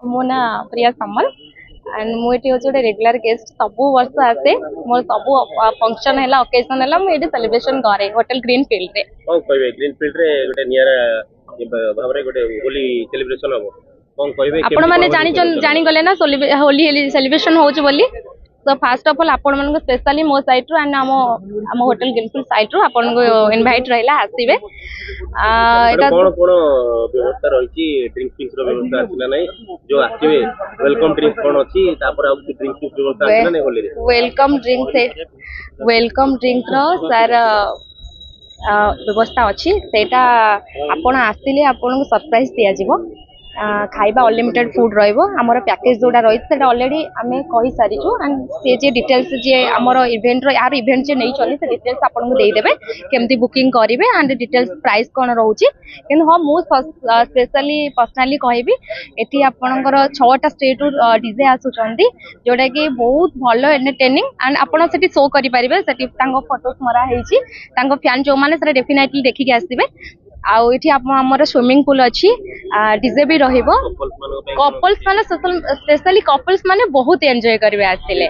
मो ना प्रिया सामल एंड मुझे गोटे रेगुलर गेस्ट सब वर्ष आसे मोर सब फंक्शन है ओकेजन है मुझे सेलिब्रेशन करे होटल ग्रीन फील्ड रे कौन कहबे ग्रीन फील्ड रे गोटे नियर भाबरे गोटे होली सेलिब्रेशन हो कौन कहबे आपण माने जानी गले ना होली सेलिब्रेशन होच बोली तो फास्ट ऑफ ऑल आपण मन स्पेशली मो साइड रो एंड आम होटल ग्रीनफील्ड साइड रो आपण को इनवाइट रहला आसीबे एटा कोन कोन व्यवस्था रही छी ड्रिंक पिंक रो व्यवस्था आसिना नै जो आसीबे वेलकम ड्रिंक कोन अछि तापर आ ड्रिंक पिंक व्यवस्था आसिना नै होली रे वेलकम ड्रिंक रो सर व्यवस्था अच्छी सेटा आपण आसिले आपण को सरप्राइज दिया जिवो खाइबा अनलिमिटेड फूड रहिबो हमर पैकेज जोडा रही सेटा ऑलरेडी हमें कहि सारिछु एंड से जे डिटेल्स जे हमर इवेंट रो यार इवेंट जे नै चली से डिटेल्स आपण को देई देबे केमती बुकिंग करिवे एंड डिटेल्स प्राइस कोन रहउची किन हम मो स्पेशली पर्सनली कहिबी एठी आपनकर 6 टा स्टेट डीजे आसु चंदी जोडा कि बहुत भलो एंटरटेनिंग एंड आपण सेठी शो करि परिबे सेठी तांगो फोटोस मरा हेची तांगो फैन जो माने से डेफिनेटली देखि के आसीबे आउ इठी हमर स्विमिंग पूल अच्छी डीजे भी रहिबो कपल्स माने स्पेशली कपल्स माने बहुत एंजॉय करबे आसिले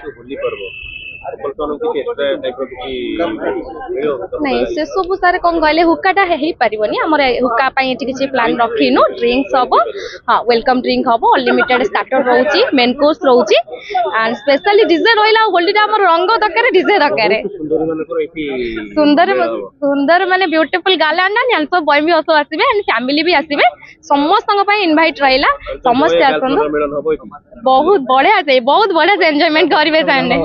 नहीं से सब सारे कौन कहले हुक्काटा है पारिबनी हमर हुक्का पई एठी किछि प्लान रखिनु ड्रिंक्स हबो हां वेलकम ड्रिंक हबो अनलिमिटेड स्टार्टर रहउची मेन कोर्स रहउची एंड स्पेशली डीजे रहिला होलीटा हमर रंग दरकार डीजे दरकार सुंदर माने ब्यूटीफुल गाला ना न्याल सब बॉय भी असो आसीबे एंड फैमिली भी आसीबे समस्त पई इनवाइट रहिला समस्त आसंदो बहुत बढ़िया से एंजॉयमेंट करबे साने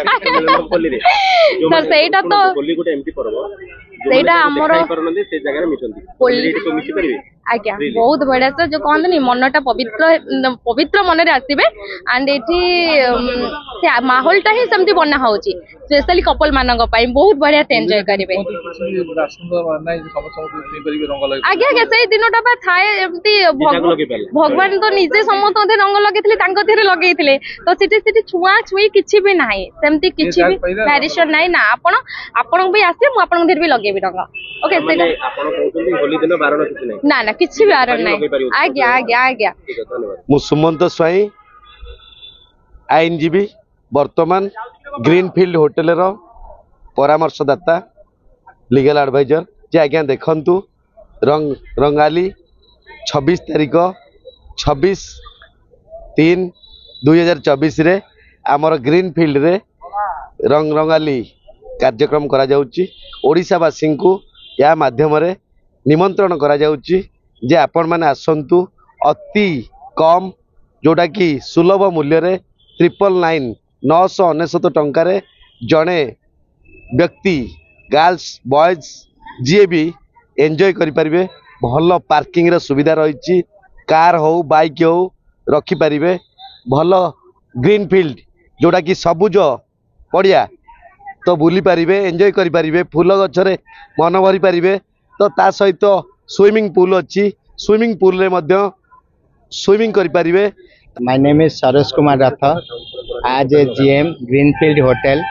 सर सेटा तो सेटा हमरो से जगह रे मिसंती आज्ञा बहुत बढ़िया से जो कहते मनटा पवित्र मन आसबे एंड ये माहौलटा ही सेमती बना हो स्पेशली कपल मान बहुत बढ़िया से एंजॉय करेंगे आज्ञा आज्ञा से दिनटा थाए भगवान तो निजे समस्त रंग लगे लगे तो सीटी छुआ छुई किसी भी ना सेमती किसी भी भैरिएशन ना ना आपण भी आसे मुझे भी लगे रंग ओके ना ना किसी भी आरण नहीं आज्ञा आज्ञा आज्ञा मु सुमंत स्वाई आईनजीबी वर्तमान ग्रीनफील्ड होटल रो परामर्शदाता लीगल एडवाइजर जे आज्ञा देखंतु रंगाली 26 तारीख 26/3/2024 रे आमर ग्रीनफील्ड रे रंगाली कार्यक्रम करा जाउची ओडिशावासी को या माध्यम रे निमंत्रण करा जाउची जे आपण माने आसंतु अति कम जोटा कि सुलभ मूल्य रे 999 टंका रे जड़े व्यक्ति गर्ल्स बॉयज जी भी एंजॉय करि परिबे भल पार्किंग रे सुविधा रही कार हो बाइक हो रखि परिबे भल ग्रीनफील्ड जोटा कि सबुज पड़िया तो बुली पारिबे एंजॉय करि परिबे फूल गछरे मन भरी परिबे तो ता सहित स्विमिंग पूल अच्छी स्विमिंग पूल रे मध्य स्विमिंग करि परिबे। My name is Saroj Kumar Rathore आज ए जीएम ग्रीनफील्ड होटल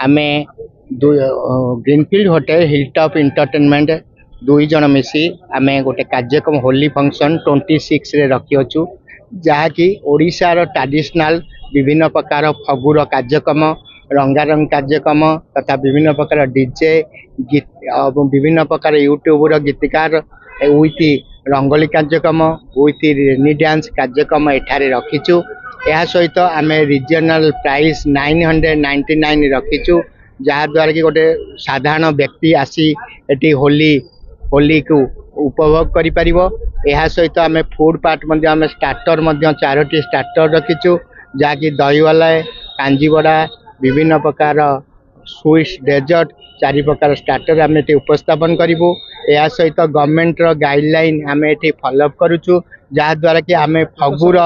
आमे ग्रीनफील्ड होटल हिलटॉप एंटरटेनमेंट दुई जन मिसी आमे गोटे कार्यक्रम होली फंक्शन 26 रे रखी अछु जहाँकि ओडिशा रो ट्रेडिशनल विभिन्न प्रकार फगुर कार्यक्रम रंगारंग कार्यक्रम तथा विभिन्न प्रकार डीजे गीत विभिन्न प्रकार यूट्यूब रो गीतकार विथ रंगोली कार्यक्रम विथ रेनी डांस कार्यक्रम एठारे रखीचु या सहित आम रिजनल प्राइस 999 रखीचु जहाँ द्वारा कि गोटे साधारण व्यक्ति आसी एटी होली को उपभोग करि परिबो। या सहित आम फूड पार्ट आम स्टार्टर 4टी स्टार्टर रखीचु जहाँ कि दहीवाला कांजीबड़ा विभिन्न प्रकार स्वीट्स डेजर्ट 4 प्रकार स्टार्टर आम ये उपस्थापन करूँ। या सहित गवर्नमेंट गाइडलाइन आम ये फॉलोअप करुचु जहाँ द्वारा कि आम फगुर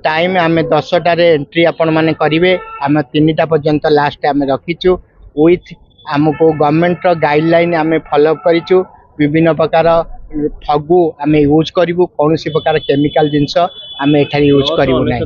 टाइम आम 10टार एंट्री आपण मैंने करेंगे आम 3टा पर्यंत लास्ट आम रखीचु विथ आमको गवर्नमेंट गाइडलाइन आम फॉलोअप करूँ विभिन्न प्रकार फगु आम यूज करूँ कौन प्रकार केमिकल जिनस आम एठार यूज करूँ ना।